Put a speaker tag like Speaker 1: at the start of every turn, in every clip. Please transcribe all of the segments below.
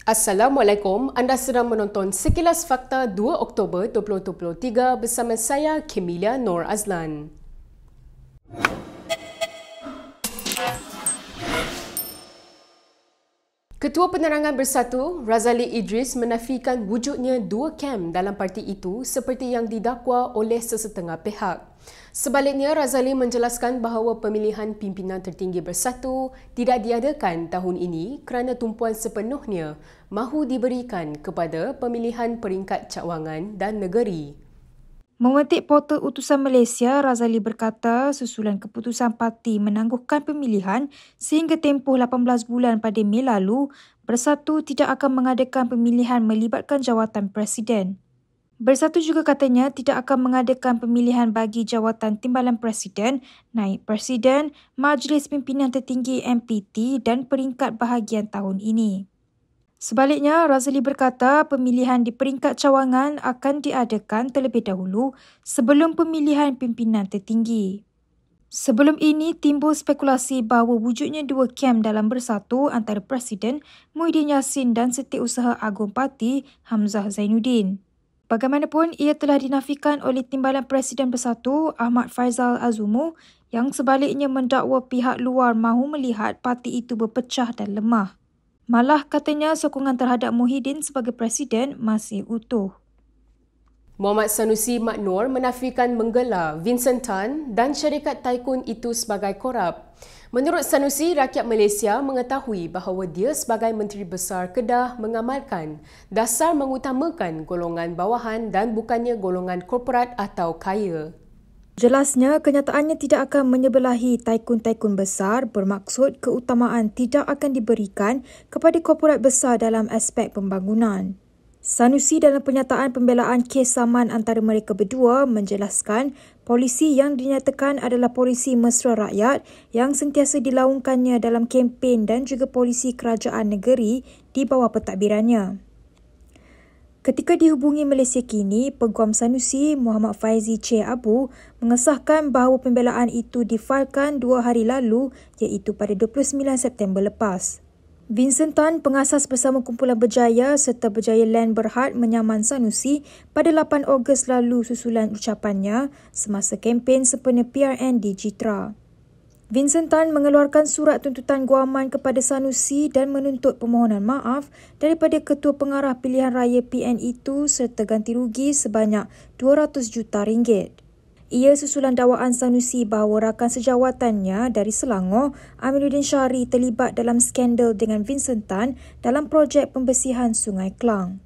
Speaker 1: Assalamualaikum, anda sedang menonton Sekilas Fakta 2 Oktober 2023 bersama saya Kemilia Nur Azlan. Ketua Penerangan Bersatu, Razali Idris menafikan wujudnya dua kem dalam parti itu seperti yang didakwa oleh sesetengah pihak. Sebaliknya, Razali menjelaskan bahawa pemilihan pimpinan tertinggi Bersatu tidak diadakan tahun ini kerana tumpuan sepenuhnya mahu diberikan kepada pemilihan peringkat cawangan dan negeri.
Speaker 2: Memetik portal utusan Malaysia, Razali berkata susulan keputusan parti menangguhkan pemilihan sehingga tempoh 18 bulan pada Mei lalu, Bersatu tidak akan mengadakan pemilihan melibatkan jawatan Presiden. Bersatu juga katanya tidak akan mengadakan pemilihan bagi jawatan Timbalan Presiden, Naib Presiden, Majlis Pimpinan Tertinggi MPT dan peringkat bahagian tahun ini. Sebaliknya, Razali berkata pemilihan di peringkat cawangan akan diadakan terlebih dahulu sebelum pemilihan pimpinan tertinggi. Sebelum ini, timbul spekulasi bahawa wujudnya dua kem dalam Bersatu antara Presiden Muhyiddin Yassin dan Setiausaha Agung Parti Hamzah Zainuddin. Bagaimanapun, ia telah dinafikan oleh Timbalan Presiden Bersatu Ahmad Faizal Azumu yang sebaliknya mendakwa pihak luar mahu melihat parti itu berpecah dan lemah. Malah katanya sokongan terhadap Muhyiddin sebagai Presiden masih utuh.
Speaker 1: Muhammad Sanusi Mat Noor menafikan menggelar Vincent Tan dan syarikat Tycoon itu sebagai korup. Menurut Sanusi, rakyat Malaysia mengetahui bahawa dia sebagai Menteri Besar Kedah mengamalkan dasar mengutamakan golongan bawahan dan bukannya golongan korporat atau kaya.
Speaker 2: Jelasnya, kenyataannya tidak akan menyebelahi tycoon-tycoon besar bermaksud keutamaan tidak akan diberikan kepada korporat besar dalam aspek pembangunan. Sanusi dalam pernyataan pembelaan kes saman antara mereka berdua menjelaskan polisi yang dinyatakan adalah polisi mesra rakyat yang sentiasa dilaungkannya dalam kempen dan juga polisi kerajaan negeri di bawah pentadbirannya. Ketika dihubungi Malaysia Kini, Peguam Sanusi Muhammad Faizi Che Abu mengesahkan bahawa pembelaan itu difailkan 2 hari lalu iaitu pada 29 September lepas. Vincent Tan, pengasas bersama Kumpulan Berjaya serta Berjaya Land Berhad menyaman Sanusi pada 8 Ogos lalu susulan ucapannya semasa kempen sempena PRN di Jitra. Vincent Tan mengeluarkan surat tuntutan guaman kepada Sanusi dan menuntut permohonan maaf daripada Ketua Pengarah Pilihan Raya PN itu serta ganti rugi sebanyak 200 juta ringgit. Ia susulan dakwaan Sanusi bahawa rakan sejawatannya dari Selangor, Aminuddin Syari terlibat dalam skandal dengan Vincent Tan dalam projek pembersihan Sungai Klang.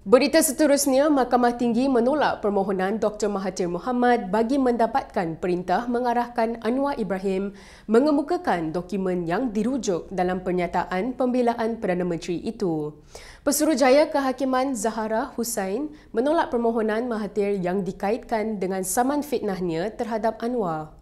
Speaker 1: Berita seterusnya, Mahkamah Tinggi menolak permohonan Dr. Mahathir Mohamad bagi mendapatkan perintah mengarahkan Anwar Ibrahim mengemukakan dokumen yang dirujuk dalam pernyataan pembelaan Perdana Menteri itu. Pesuruhjaya Kehakiman Zahara Hussain menolak permohonan Mahathir yang dikaitkan dengan saman fitnahnya terhadap Anwar.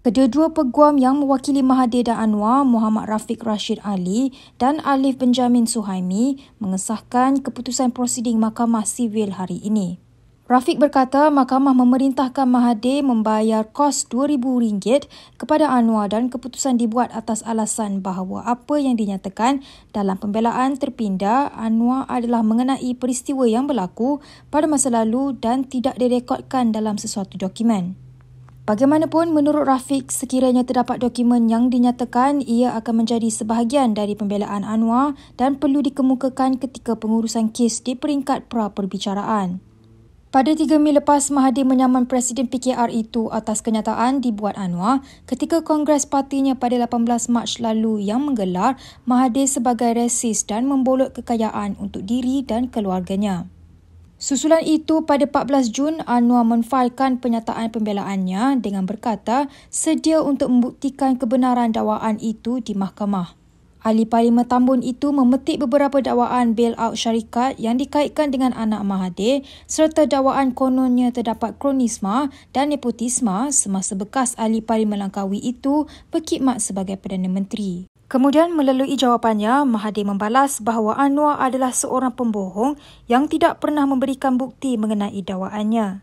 Speaker 2: Kedua-dua peguam yang mewakili Mahathir dan Anwar, Muhammad Rafiq Rashid Ali dan Alif Benjamin Suhaimi mengesahkan keputusan prosiding Mahkamah Sivil hari ini. Rafiq berkata mahkamah memerintahkan Mahathir membayar kos RM2,000 kepada Anwar dan keputusan dibuat atas alasan bahawa apa yang dinyatakan dalam pembelaan terpindah Anwar adalah mengenai peristiwa yang berlaku pada masa lalu dan tidak direkodkan dalam sesuatu dokumen. Bagaimanapun, menurut Rafiq, sekiranya terdapat dokumen yang dinyatakan, ia akan menjadi sebahagian dari pembelaan Anwar dan perlu dikemukakan ketika pengurusan kes di peringkat pra-perbicaraan. Pada 3 Mei lepas, Mahathir menyaman Presiden PKR itu atas kenyataan dibuat Anwar ketika Kongres partinya pada 18 Mac lalu yang menggelar Mahathir sebagai resis dan membolot kekayaan untuk diri dan keluarganya. Susulan itu, pada 14 Jun, Anwar menfailkan pernyataan pembelaannya dengan berkata sedia untuk membuktikan kebenaran dakwaan itu di mahkamah. Ahli Parlimen Tambun itu memetik beberapa dakwaan bail-out syarikat yang dikaitkan dengan anak Mahathir serta dakwaan kononnya terdapat kronisma dan nepotisma semasa bekas Ahli Parlimen Langkawi itu berkhidmat sebagai Perdana Menteri. Kemudian melalui jawapannya, Mahathir membalas bahawa Anwar adalah seorang pembohong yang tidak pernah memberikan bukti mengenai dakwaannya.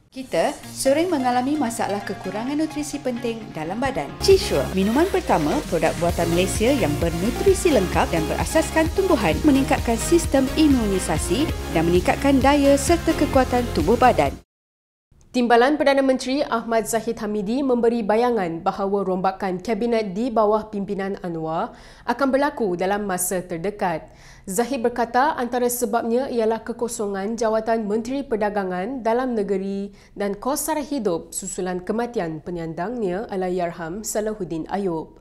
Speaker 3: Kita sering mengalami masalah kekurangan nutrisi penting dalam badan. Chisure, minuman pertama produk buatan Malaysia yang bernutrisi lengkap dan berasaskan tumbuhan, meningkatkan sistem imunisasi dan meningkatkan daya serta kekuatan tubuh badan.
Speaker 1: Timbalan Perdana Menteri Ahmad Zahid Hamidi memberi bayangan bahawa rombakan kabinet di bawah pimpinan Anwar akan berlaku dalam masa terdekat. Zahid berkata antara sebabnya ialah kekosongan jawatan Menteri Perdagangan Dalam Negeri dan kos sara hidup susulan kematian penyandangnya Allahyarham Salahuddin Ayub.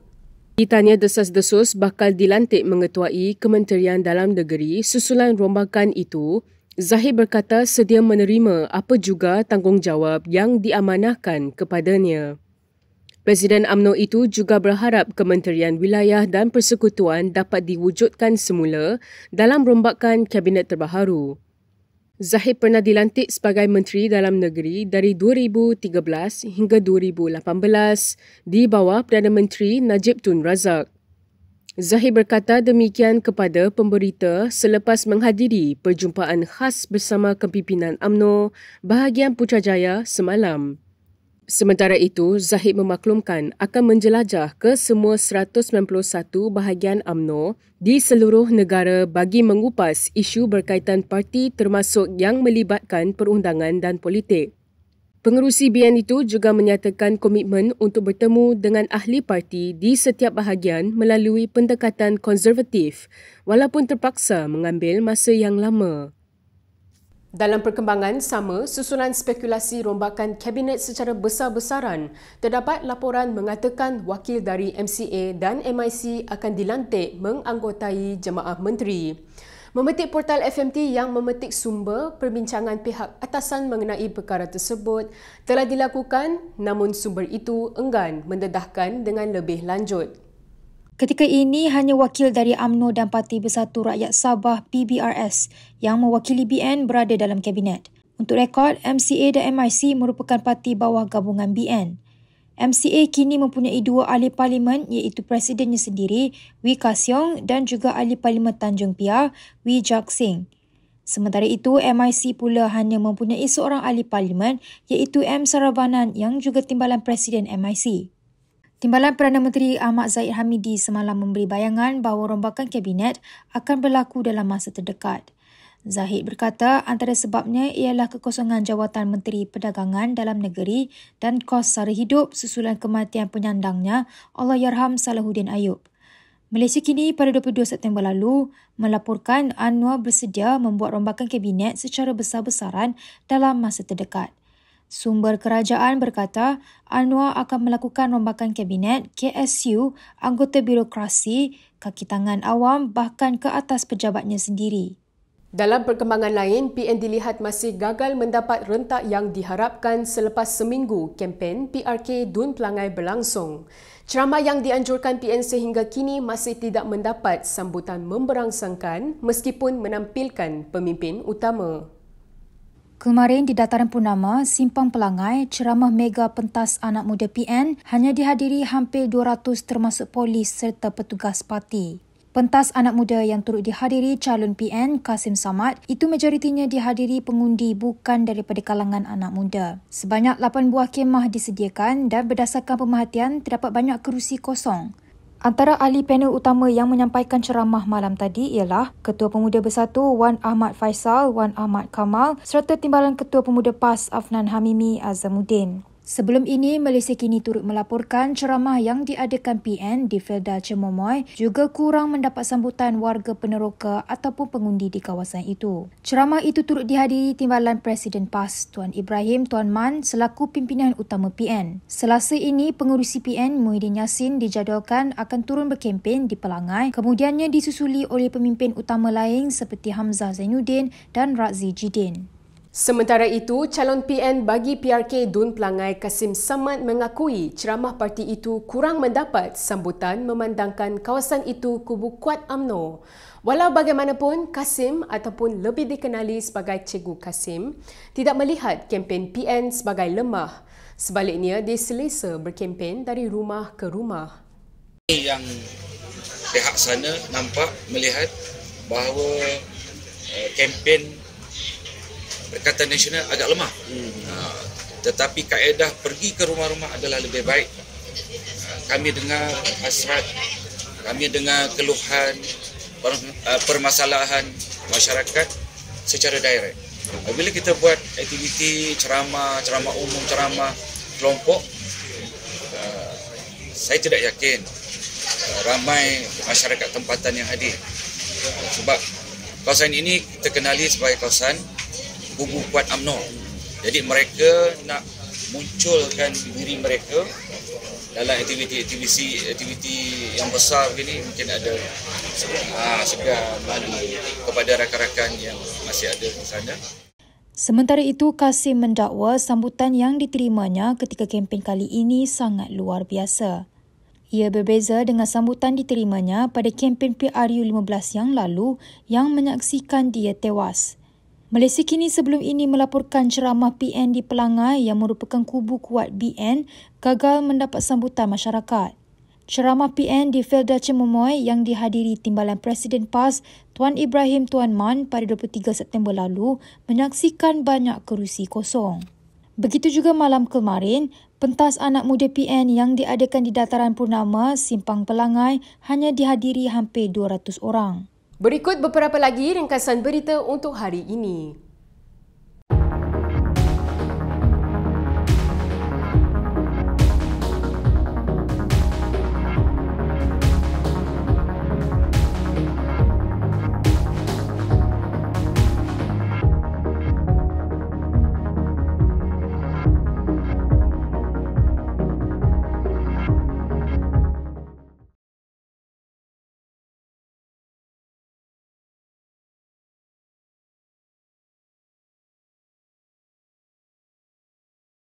Speaker 1: Ditanya desas-desus bakal dilantik mengetuai Kementerian Dalam Negeri susulan rombakan itu, Zahid berkata sedia menerima apa juga tanggungjawab yang diamanahkan kepadanya. Presiden UMNO itu juga berharap Kementerian Wilayah dan Persekutuan dapat diwujudkan semula dalam rombakan kabinet terbaharu. Zahid pernah dilantik sebagai Menteri Dalam Negeri dari 2013 hingga 2018 di bawah Perdana Menteri Najib Tun Razak. Zahid berkata demikian kepada pemberita selepas menghadiri perjumpaan khas bersama kepimpinan UMNO bahagian Putrajaya semalam. Sementara itu, Zahid memaklumkan akan menjelajah ke semua 191 bahagian UMNO di seluruh negara bagi mengupas isu berkaitan parti termasuk yang melibatkan perundangan dan politik. Pengerusi BN itu juga menyatakan komitmen untuk bertemu dengan ahli parti di setiap bahagian melalui pendekatan konservatif walaupun terpaksa mengambil masa yang lama. Dalam perkembangan sama, susulan spekulasi rombakan kabinet secara besar-besaran, terdapat laporan mengatakan wakil dari MCA dan MIC akan dilantik menganggotai jemaah menteri. Memetik portal FMT yang memetik sumber perbincangan pihak atasan mengenai perkara tersebut telah dilakukan, namun sumber itu enggan mendedahkan dengan lebih lanjut.
Speaker 2: Ketika ini, hanya wakil dari UMNO dan Parti Bersatu Rakyat Sabah PBRS yang mewakili BN berada dalam kabinet. Untuk rekod, MCA dan MIC merupakan parti bawah gabungan BN. MCA kini mempunyai dua ahli parlimen iaitu Presidennya sendiri, Wee Ka Siong dan juga ahli parlimen Tanjung Piah, Wee Jak Sing. Sementara itu, MIC pula hanya mempunyai seorang ahli parlimen iaitu M. Saravanan yang juga timbalan Presiden MIC. Timbalan Perdana Menteri Ahmad Zahid Hamidi semalam memberi bayangan bahawa rombakan kabinet akan berlaku dalam masa terdekat. Zahid berkata antara sebabnya ialah kekosongan jawatan Menteri Perdagangan Dalam Negeri dan kos sara hidup susulan kematian penyandangnya Allahyarham Salahuddin Ayub. Malaysia kini pada 22 September lalu melaporkan Anwar bersedia membuat rombakan kabinet secara besar-besaran dalam masa terdekat. Sumber kerajaan berkata Anwar akan melakukan rombakan kabinet, KSU, anggota birokrasi, kaki tangan awam bahkan ke atas pejabatnya sendiri.
Speaker 1: Dalam perkembangan lain, PN dilihat masih gagal mendapat rentak yang diharapkan selepas seminggu kempen PRK Dun Pelangai berlangsung. Ceramah yang dianjurkan PN sehingga kini masih tidak mendapat sambutan memberangsangkan meskipun menampilkan pemimpin utama.
Speaker 2: Kemarin di Dataran Purnama, Simpang Pelangai, ceramah mega pentas anak muda PN hanya dihadiri hampir 200 termasuk polis serta petugas parti. Pentas anak muda yang turut dihadiri calon PN Kasim Samad itu majoritinya dihadiri pengundi bukan daripada kalangan anak muda. Sebanyak 8 buah kemah disediakan dan berdasarkan pemerhatian terdapat banyak kerusi kosong. Antara ahli panel utama yang menyampaikan ceramah malam tadi ialah Ketua Pemuda Bersatu Wan Ahmad Faisal, Wan Ahmad Kamal serta Timbalan Ketua Pemuda PAS Afnan Hamimi Azamuddin. Sebelum ini, Malaysia kini turut melaporkan ceramah yang diadakan PN di Felda Cemomoy juga kurang mendapat sambutan warga peneroka ataupun pengundi di kawasan itu. Ceramah itu turut dihadiri Timbalan Presiden PAS Tuan Ibrahim Tuan Man selaku pimpinan utama PN. Selasa ini, pengurusi PN Muhyiddin Yassin dijadualkan akan turun berkempen di Pelangai, kemudiannya disusuli oleh pemimpin utama lain seperti Hamzah Zainuddin dan Razzi Jidin.
Speaker 1: Sementara itu, calon PN bagi PRK Dun Pelangai Kasim Samad mengakui ceramah parti itu kurang mendapat sambutan memandangkan kawasan itu kubu kuat UMNO. Walau bagaimanapun, Kasim ataupun lebih dikenali sebagai Cikgu Kasim tidak melihat kempen PN sebagai lemah. Sebaliknya, dia selesa berkempen dari rumah ke rumah.
Speaker 4: Yang pihak sana nampak melihat bahawa kempen Perikatan Nasional agak lemah. tetapi kaedah pergi ke rumah-rumah adalah lebih baik. Kami dengar hasrat, kami dengar keluhan, permasalahan masyarakat secara direct. Bila kita buat aktiviti ceramah umum, ceramah kelompok, saya tidak yakin ramai masyarakat tempatan yang hadir. Sebab kawasan ini kita kenali sebagai kawasan bubu kuat UMNO. Jadi mereka nak munculkan diri mereka dalam aktiviti yang besar begini, mungkin ada segar malu kepada rakan-rakan yang masih ada di sana.
Speaker 2: Sementara itu, Kasim mendakwa sambutan yang diterimanya ketika kempen kali ini sangat luar biasa. Ia berbeza dengan sambutan diterimanya pada kempen PRU 15 yang lalu yang menyaksikan dia tewas. Malaysia kini sebelum ini melaporkan ceramah PN di Pelangai yang merupakan kubu kuat BN gagal mendapat sambutan masyarakat. Ceramah PN di Felda Cemomoy yang dihadiri Timbalan Presiden PAS Tuan Ibrahim Tuan Man pada 23 September lalu menyaksikan banyak kerusi kosong. Begitu juga malam kemarin, pentas anak muda PN yang diadakan di Dataran Purnama, Simpang Pelangai hanya dihadiri hampir 200 orang.
Speaker 1: Berikut beberapa lagi ringkasan berita untuk hari ini.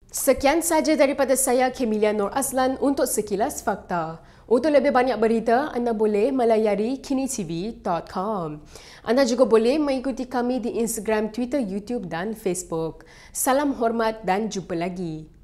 Speaker 1: Sekian sahaja daripada saya, Kemilia Nur Aslan untuk Sekilas Fakta. Untuk lebih banyak berita, anda boleh melayari kinitv.com. Anda juga boleh mengikuti kami di Instagram, Twitter, YouTube dan Facebook. Salam hormat dan jumpa lagi.